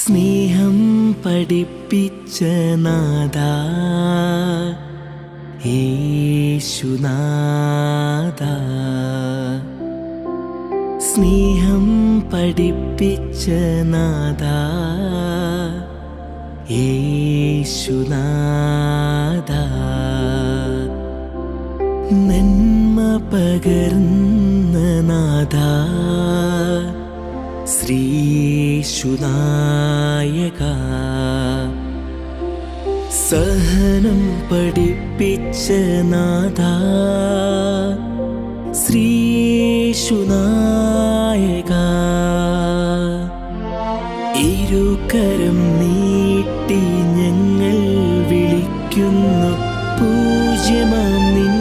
സ്നേഹം പഠിപ്പിച്ച നാഥാ യേശുനാഥാ, സ്നേഹം പഠിപ്പിച്ച നാഥാ യേശുനാഥാ, നന്മ പകർന്ന നാഥാ ശ്രീയേശുനായകാ, സഹനം പഠിപ്പിച്ച നാഥാ ശ്രീയേശുനായകാ, ഇരുകരം നീട്ടി ഞങ്ങൾ വിളിക്കുന്നു പൂജ്യമാം നിൻ